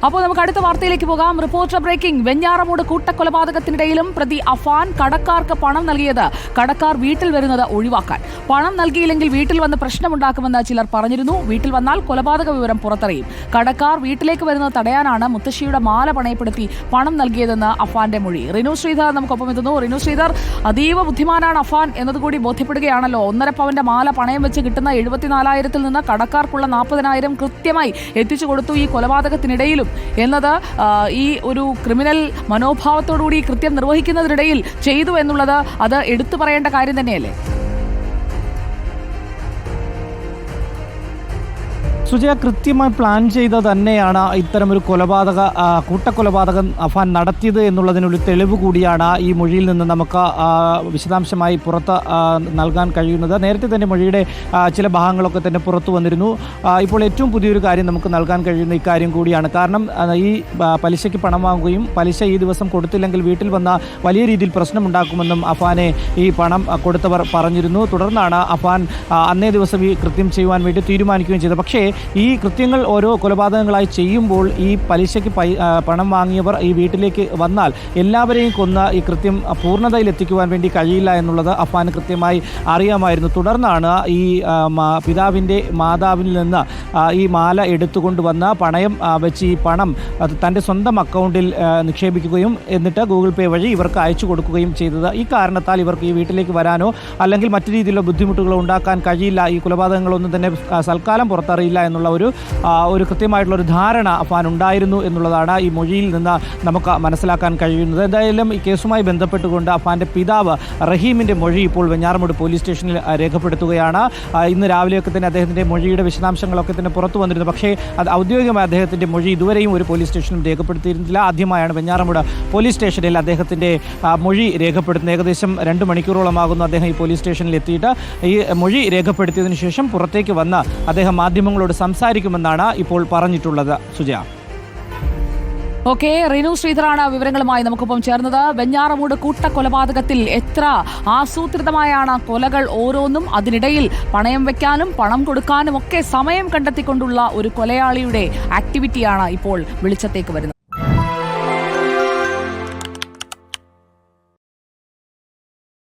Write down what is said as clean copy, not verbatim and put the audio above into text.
അപ്പോൾ നമുക്ക് അടുത്ത വാർത്തയിലേക്ക് പോകാം. Reporter breaking. വെഞ്ഞാറമൂട് കൂട്ടക്കൊലപാതകത്തിനിടയിലും പ്രതി അഫാൻ കടക്കാർക്ക് പണം നൽകിയത് കടക്കാർ വീട്ടിൽ വരുന്നത് ഒഴിവാക്കാൻ. പണം നൽകിയില്ലെങ്കിൽ വീട്ടിൽ വന്ന് പ്രശ്നമുണ്ടാക്കുമെന്ന് ചിലർ പറഞ്ഞിരുന്നു. വീട്ടിൽ വന്നാൽ കൊലപാതക വിവരം പുറത്തറിയും. കടക്കാർ വീട്ടിലേക്ക് വരുന്നത് തടയാനാണ് മുത്തശ്ശിയുടെ മാല പണയപ്പെടുത്തി പണം നൽകിയതെന്ന് അഫാന്റെ മൊഴി. റിനു ശ്രീധർ നമുക്കൊപ്പം എത്തുന്നു. റിനു ശ്രീധർ, അതീവ ബുദ്ധിമാനാണ് അഫാൻ എന്നതുകൂടി ബോധ്യപ്പെടുകയാണല്ലോ. 1.5 പവന്റെ മാല പണയം വെച്ച് കിട്ടുന്ന 74,000-ൽ നിന്ന് കടക്കാർക്കുള്ള 40,000 കൃത്യമായി എത്തിച്ചു കൊടുത്തു ഈ കൊലപാതകത്തിനിടയിലും എന്നത് ഈ ഒരു ക്രിമിനൽ മനോഭാവത്തോടുകൂടി കൃത്യം നിർവഹിക്കുന്നതിനിടയിൽ ചെയ്തു എന്നുള്ളത് അത് എടുത്തു പറയേണ്ട കാര്യം തന്നെയല്ലേ? സുജയ, കൃത്യമായി പ്ലാൻ ചെയ്ത് തന്നെയാണ് ഇത്തരമൊരു കൂട്ടക്കൊലപാതകം അഫാൻ നടത്തിയത് എന്നുള്ളതിനൊരു തെളിവ് കൂടിയാണ് ഈ മൊഴിയിൽ നിന്ന് നമുക്ക് വിശദാംശമായി പുറത്ത് നൽകാൻ കഴിയുന്നത്. നേരത്തെ തന്നെ മൊഴിയുടെ ചില ഭാഗങ്ങളൊക്കെ തന്നെ പുറത്തു വന്നിരുന്നു. ഇപ്പോൾ ഏറ്റവും പുതിയൊരു കാര്യം നമുക്ക് നൽകാൻ കഴിയുന്ന ഇക്കാര്യം കൂടിയാണ്. കാരണം ഈ പലിശയ്ക്ക് പണം വാങ്ങുകയും പലിശ ഈ ദിവസം കൊടുത്തില്ലെങ്കിൽ വീട്ടിൽ വന്ന വലിയ രീതിയിൽ പ്രശ്നമുണ്ടാക്കുമെന്നും അഫാനെ ഈ പണം കൊടുത്തവർ പറഞ്ഞിരുന്നു. തുടർന്നാണ് അഫാൻ അന്നേ ദിവസം ഈ കൃത്യം ചെയ്യുവാൻ വേണ്ടി തീരുമാനിക്കുകയും ചെയ്തത്. പക്ഷേ ഈ കൃത്യങ്ങൾ ഓരോ കൊലപാതകങ്ങളായി ചെയ്യുമ്പോൾ ഈ പലിശയ്ക്ക് പണം വാങ്ങിയവർ ഈ വീട്ടിലേക്ക് വന്നാൽ എല്ലാവരെയും കൊന്ന ഈ കൃത്യം പൂർണ്ണതയിലെത്തിക്കുവാൻ വേണ്ടി കഴിയില്ല എന്നുള്ളത് അഫാന് കൃത്യമായി അറിയാമായിരുന്നു. തുടർന്നാണ് ഈ പിതാവിൻ്റെ മാതാവിൽ നിന്ന് ഈ മാല എടുത്തുകൊണ്ടുവന്ന് പണയം വെച്ച് ഈ പണം തൻ്റെ സ്വന്തം അക്കൗണ്ടിൽ നിക്ഷേപിക്കുകയും എന്നിട്ട് ഗൂഗിൾ പേ വഴി ഇവർക്ക് അയച്ചു കൊടുക്കുകയും ചെയ്തത്. ഈ കാരണത്താൽ ഇവർക്ക് ഈ വീട്ടിലേക്ക് വരാനോ അല്ലെങ്കിൽ മറ്റു രീതിയിലുള്ള ബുദ്ധിമുട്ടുകളോ ഉണ്ടാക്കാൻ കഴിയില്ല, ഈ കൊലപാതകങ്ങളൊന്നും തന്നെ സൽക്കാലം പുറത്തറിയില്ല എന്നുള്ള ഒരു കൃത്യമായിട്ടുള്ള ഒരു ധാരണ അഫാൻ ഉണ്ടായിരുന്നു എന്നുള്ളതാണ് ഈ മൊഴിയിൽ നിന്ന് നമുക്ക് മനസ്സിലാക്കാൻ കഴിയുന്നത്. എന്തായാലും ഈ കേസുമായി ബന്ധപ്പെട്ടുകൊണ്ട് അഫാന്റെ പിതാവ് റഹീമിന്റെ മൊഴി ഇപ്പോൾ വെഞ്ഞാറമൂട് പോലീസ് സ്റ്റേഷനിൽ രേഖപ്പെടുത്തുകയാണ്. ഇന്ന് രാവിലെയൊക്കെ തന്നെ അദ്ദേഹത്തിന്റെ മൊഴിയുടെ വിശദാംശങ്ങളൊക്കെ തന്നെ പുറത്തു വന്നിരുന്നു. പക്ഷേ അത് ഔദ്യോഗികമായി അദ്ദേഹത്തിന്റെ മൊഴി ഇതുവരെയും ഒരു പോലീസ് സ്റ്റേഷനിലും രേഖപ്പെടുത്തിയിരുന്നില്ല. ആദ്യമായാണ് വെഞ്ഞാറമൂട് പോലീസ് സ്റ്റേഷനിൽ അദ്ദേഹത്തിന്റെ മൊഴി രേഖപ്പെടുത്തുന്നത്. ഏകദേശം 2 മണിക്കൂറോളമാകുന്നു അദ്ദേഹം ഈ പോലീസ് സ്റ്റേഷനിൽ എത്തിയിട്ട്. ഈ മൊഴി രേഖപ്പെടുത്തിയതിനു ശേഷം പുറത്തേക്ക് വന്ന് അദ്ദേഹം മാധ്യമങ്ങളോട് സംസാരിക്കുമെന്നാണ് ഇപ്പോൾ പറഞ്ഞിട്ടുള്ളത്. സുജയ. ഓക്കെ, റിനു ശ്രീധറാണ് വിവരങ്ങളുമായി നമുക്കൊപ്പം ചേർന്നത്. വെഞ്ഞാറമൂട് കൂട്ടക്കൊലപാതകത്തിൽ എത്ര ആസൂത്രിതമായാണ് കൊലകൾ ഓരോന്നും. അതിനിടയിൽ പണയം വെക്കാനും പണം കൊടുക്കാനും ഒക്കെ സമയം കണ്ടെത്തിക്കൊണ്ടുള്ള ഒരു കൊലയാളിയുടെ ആക്ടിവിറ്റിയാണ് ഇപ്പോൾ വെളിച്ചത്തേക്ക് വരുന്നത്.